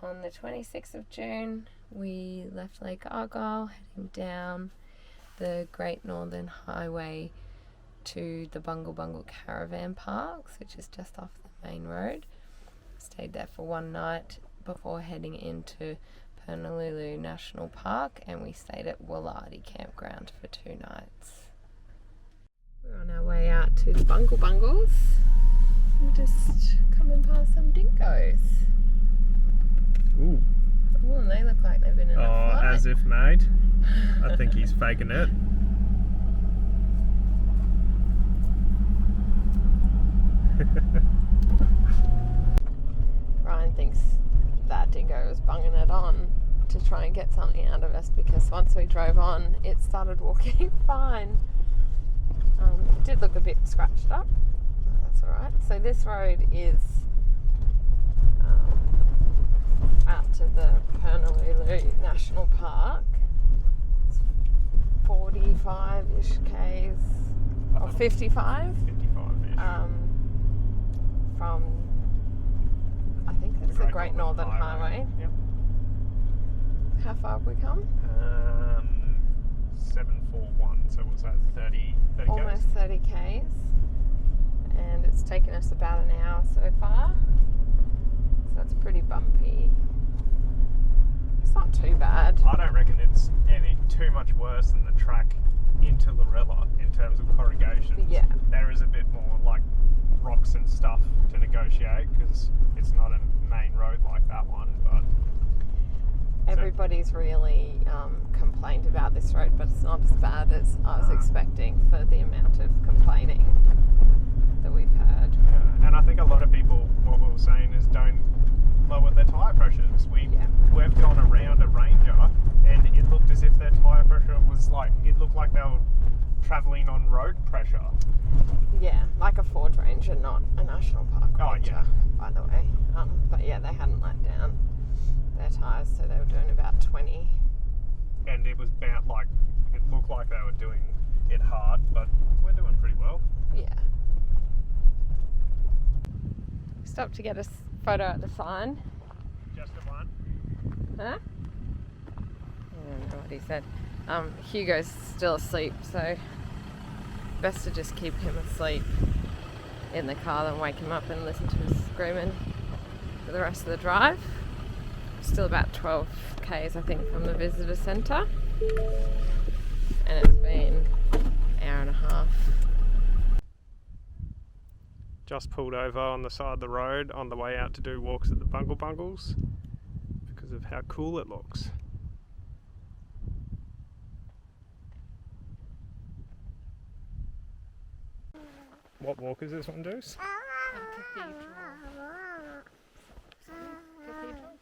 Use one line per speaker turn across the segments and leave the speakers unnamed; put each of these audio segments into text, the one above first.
On the 26th of June, we left Lake Argyle, heading down the Great Northern Highway to the Bungle Bungle Caravan Parks, which is just off the main road. Stayed there for one night before heading into Purnululu National Park, and we stayed at Woolardy Campground for 2 nights. We're on our way out to the Bungle Bungles. We're just coming past some dingoes.
Ooh.
Oh, and they look like they've been in a fight.
As if made. I think he's faking it.
Ryan thinks that dingo was bunging it on to try and get something out of us, because once we drove on, it started walking fine. It did look a bit scratched up. That's alright. So this road is out to the Purnululu National Park. It's 45-ish k's, or 55?
55-ish.
From, I think it's the Great Northern Highway.
Yep.
How far have we come?
741, so what's that, 30
Almost 30 k's. And it's taken us about an hour so far. So it's pretty bumpy. It's not too bad.
I don't reckon it's any too much worse than the track into Lorella in terms of corrugation.
Yeah.
There is a bit more like rocks and stuff to negotiate because it's not a main road like that one, but
everybody's really complained about this road, but it's not as bad as I was expecting for the amount of complaining that we've heard.
Yeah. And I think a lot of people, what we were saying is don't lower their tyre pressures. We've gone around a Ranger and it looked as if their tyre pressure was like, it looked like they were travelling on road pressure.
Yeah, like a Ford Ranger, not a National Park Ranger, by the way. But yeah, they hadn't let down their tyres, so they were doing about 20.
And it was about like, it looked like they were doing it hard, but we're doing pretty well.
Yeah. Stopped to get a photo at the sign.
Just the one?
Huh? I don't know what he said. Hugo's still asleep, so best to just keep him asleep in the car than wake him up and listen to him screaming for the rest of the drive. Still about 12 k's I think from the visitor centre, and it's been an hour and a half.
Just pulled over on the side of the road on the way out to do walks at the Bungle Bungles because of how cool it looks. What walk is this one, Deuce?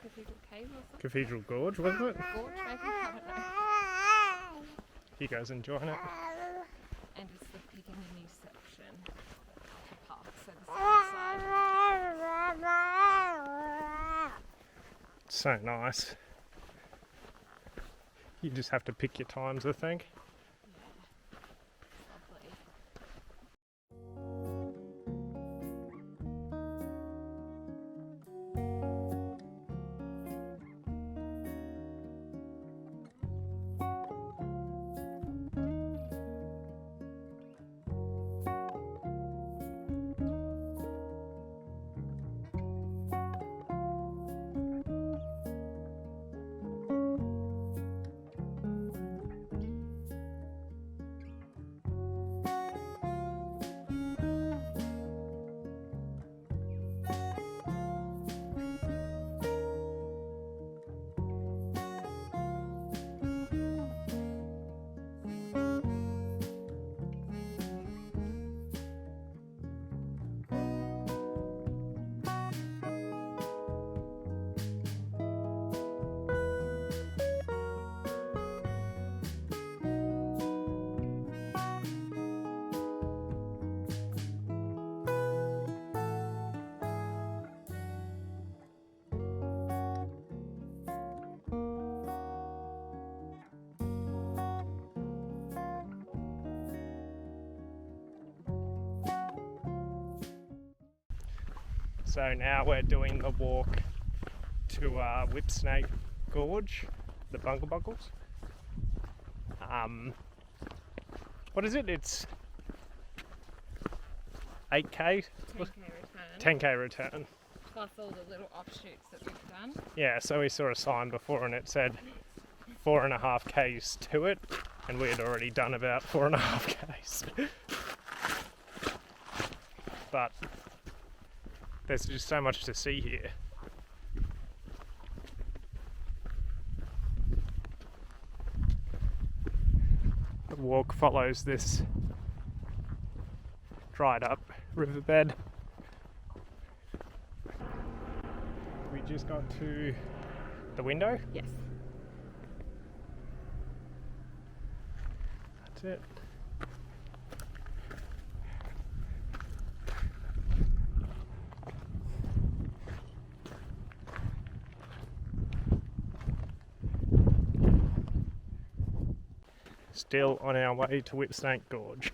Cathedral Cave or something?
Cathedral Gorge, wasn't it?
Gorge, maybe? I don't know.
Hugo's enjoying it.
And it's the Piccadilly section of the park, so the south side.
So nice. You just have to pick your times, I think. So now we're doing the walk to Whipsnake Gorge, the Bungle Bungles. What is it? It's 8k?
10k return.
10k return.
Plus all the little offshoots that we've done.
Yeah, so we saw a sign before and it said 4.5k's to it, and we had already done about 4.5k's. But there's just so much to see here. The walk follows this dried up riverbed. We just got to the window.
Yes.
That's it. Still on our way to Whipsnake Gorge.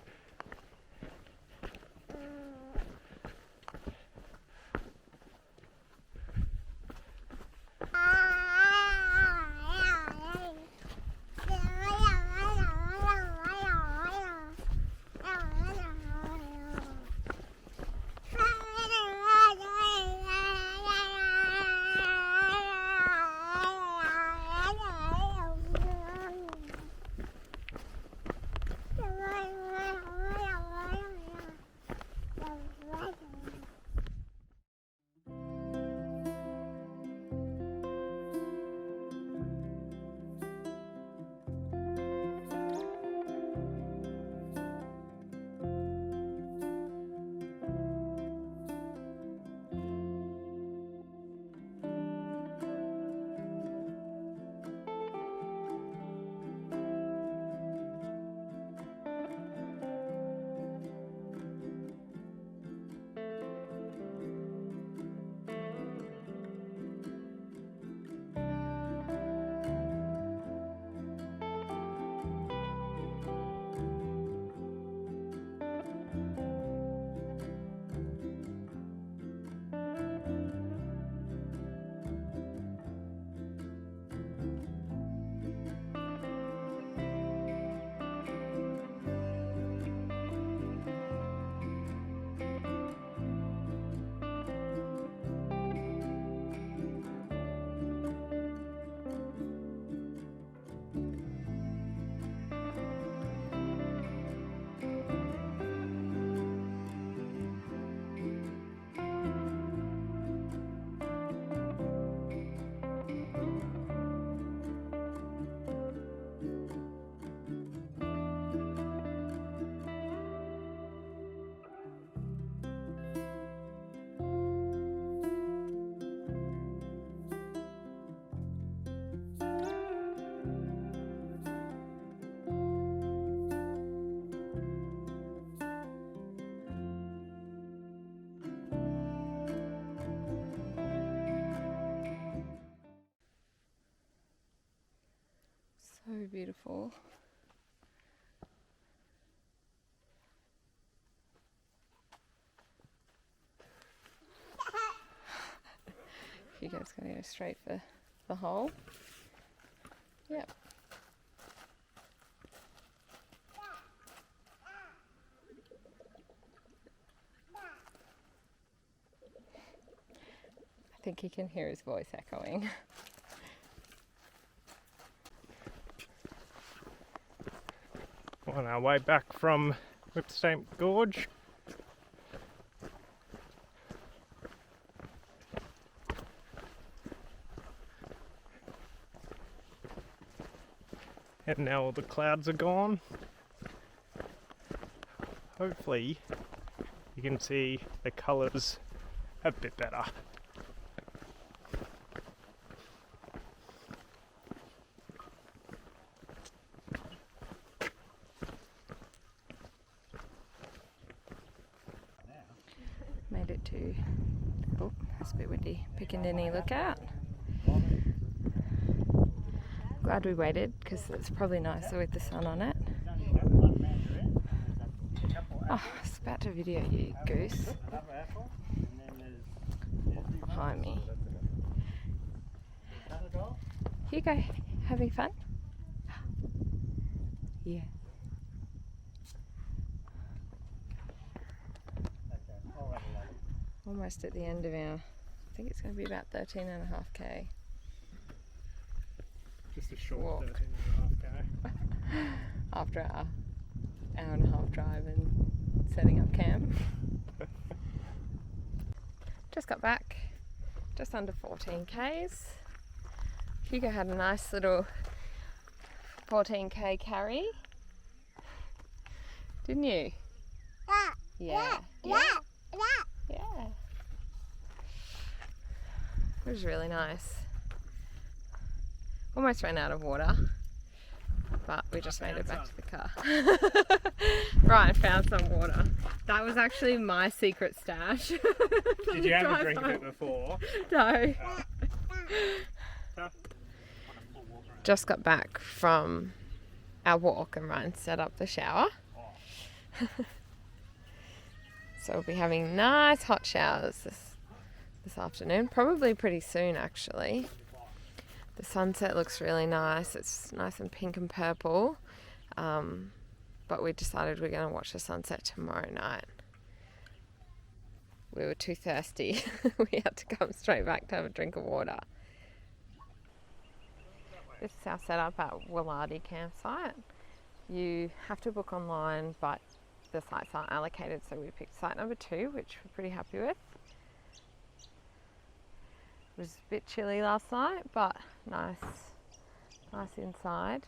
So beautiful. Hugo's going to go straight for the hole. Yep. I think he can hear his voice echoing.
On our way back from Whipsnake Gorge. And now all the clouds are gone. Hopefully you can see the colours a bit better.
Made it to, oh, that's a bit windy, Piccadilly Lookout. Glad we waited because it's probably nicer with the sun on it. Oh, I was about to video you, goose. Behind me. Hugo, having fun? Yeah. Almost at the end of our, I think it's going to be about 13.5k.
Just a short
walk
13.5k.
After our hour and a half drive and setting up camp. Just got back, just under 14k's. Hugo had a nice little 14k carry, didn't you? Yeah. It was really nice. Almost ran out of water, but we just made it back to the car. Brian found some water. That was actually my secret stash.
Did you have a drink of it before?
No. Just got back from our walk and Ryan set up the shower. So we'll be having nice hot showers this afternoon, probably pretty soon actually. The sunset looks really nice. It's nice and pink and purple. But we decided we're going to watch the sunset tomorrow night. We were too thirsty. We had to come straight back to have a drink of water. This is our setup at Woolladi campsite. You have to book online, but the sites aren't allocated, so we picked site number 2, which we're pretty happy with. It was a bit chilly last night, but nice inside.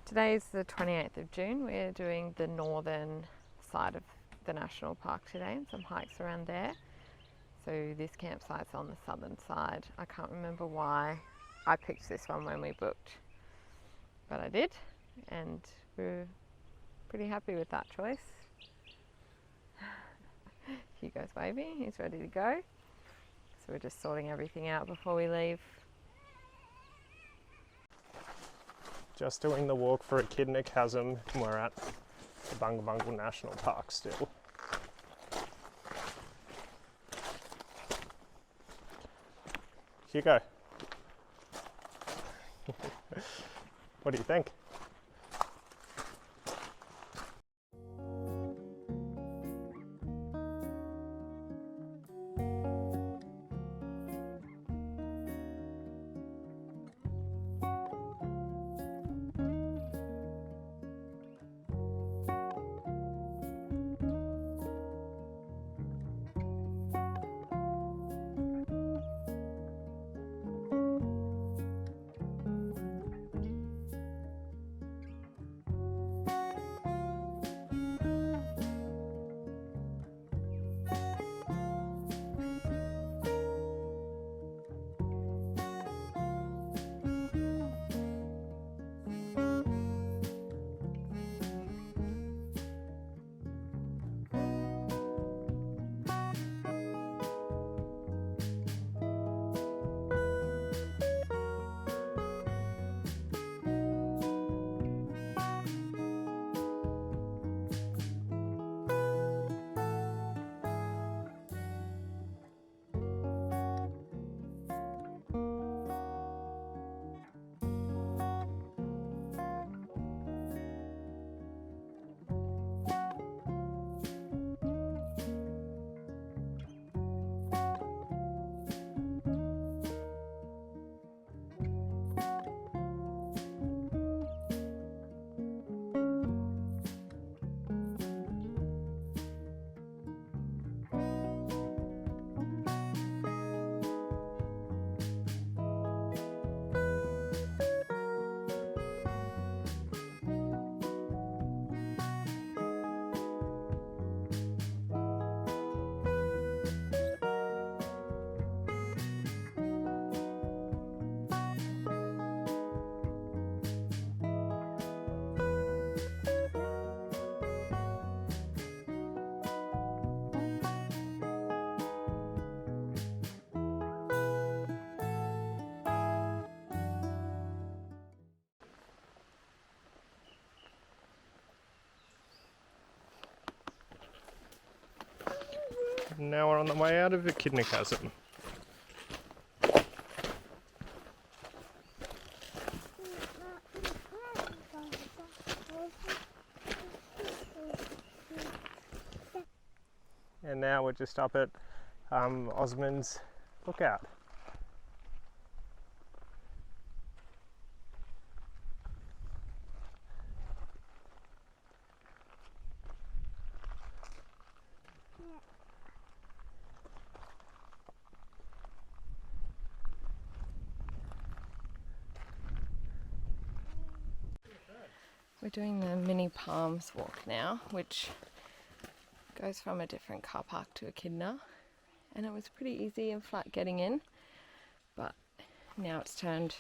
Today is the 28th of June. We're doing the northern side of the national park today and some hikes around there. So this campsite's on the southern side. I can't remember why I picked this one when we booked, but I did, and we're pretty happy with that choice. Hugo's waving, he's ready to go. So we're just sorting everything out before we leave.
Just doing the walk for Echidna Chasm, and we're at the Bungle Bungle National Park still. Hugo, what do you think? Now we're on the way out of Echidna Chasm. and now we're just up at Osmond's lookout.
We're doing the mini palms walk now, which goes from a different car park to Echidna, and it was pretty easy and flat getting in, but now it's turned,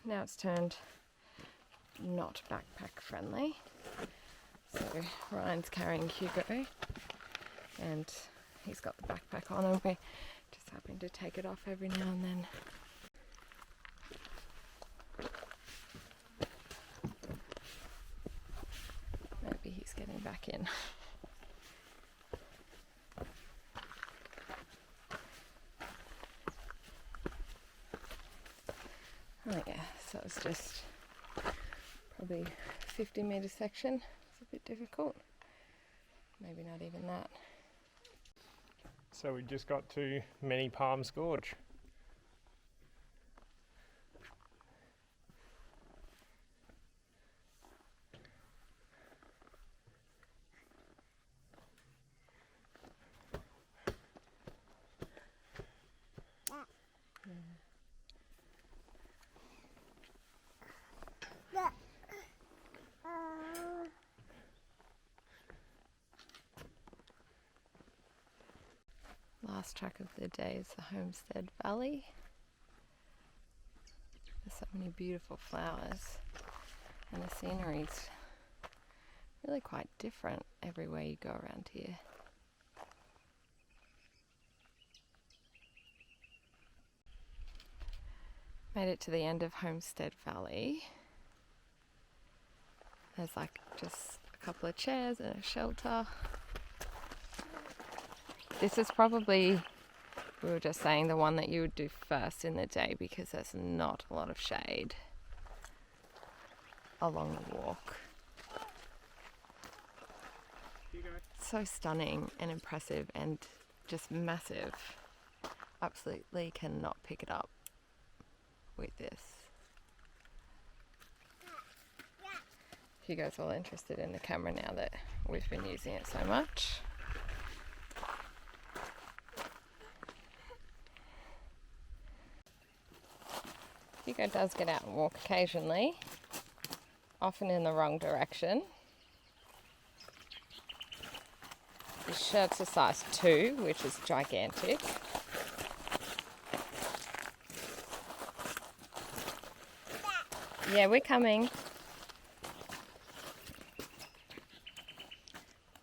now it's turned not backpack friendly. So Ryan's carrying Hugo and he's got the backpack on, and we're just having to take it off every now and then. Maybe he's getting back in. Oh yeah, so it's just probably 50-metre section. It's a bit difficult. Maybe not even that.
So we just got to Many Palms Gorge.
Last track of the day is the Homestead Valley. There's so many beautiful flowers, and the scenery's really quite different everywhere you go around here. Made it to the end of Homestead Valley. There's like just a couple of chairs and a shelter. This is probably, we were just saying, the one that you would do first in the day because there's not a lot of shade along the walk. So stunning and impressive and just massive. Absolutely cannot pick it up with this. Hugo's all interested in the camera now that we've been using it so much. Hugo does get out and walk occasionally, often in the wrong direction. His shirt's a size 2, which is gigantic. Yeah, we're coming.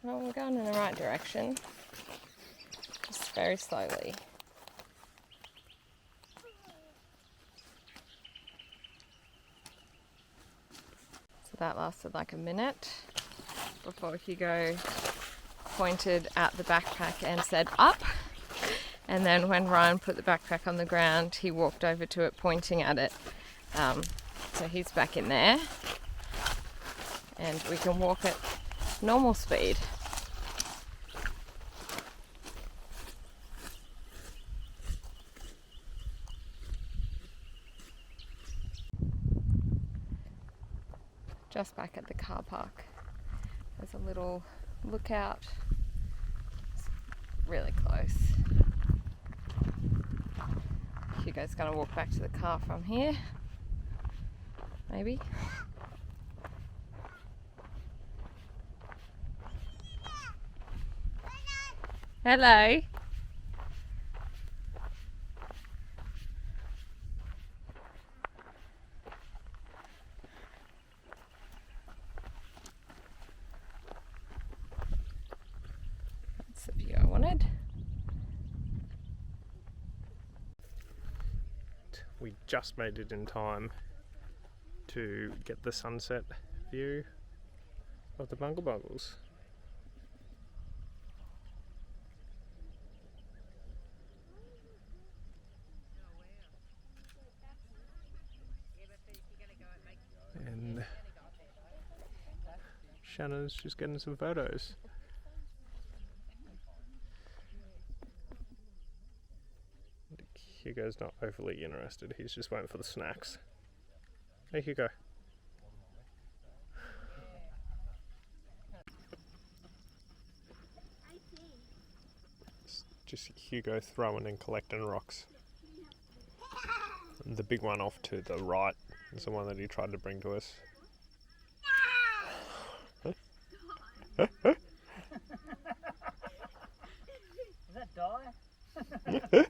Well, we're going in the right direction, just very slowly. That lasted like a minute before Hugo pointed at the backpack and said up, and then when Ryan put the backpack on the ground he walked over to it pointing at it, so he's back in there and we can walk at normal speed. Just back at the car park, there's a little lookout. It's really close. Hugo's going to walk back to the car from here, maybe. Hello. The view I wanted.
We just made it in time to get the sunset view of the Bungle Bungles. And Shannon's just getting some photos. Hugo's not overly interested. He's just waiting for the snacks. Hey, Hugo. It's just Hugo throwing and collecting rocks. And the big one off to the right is the one that he tried to bring to us.
Does that die?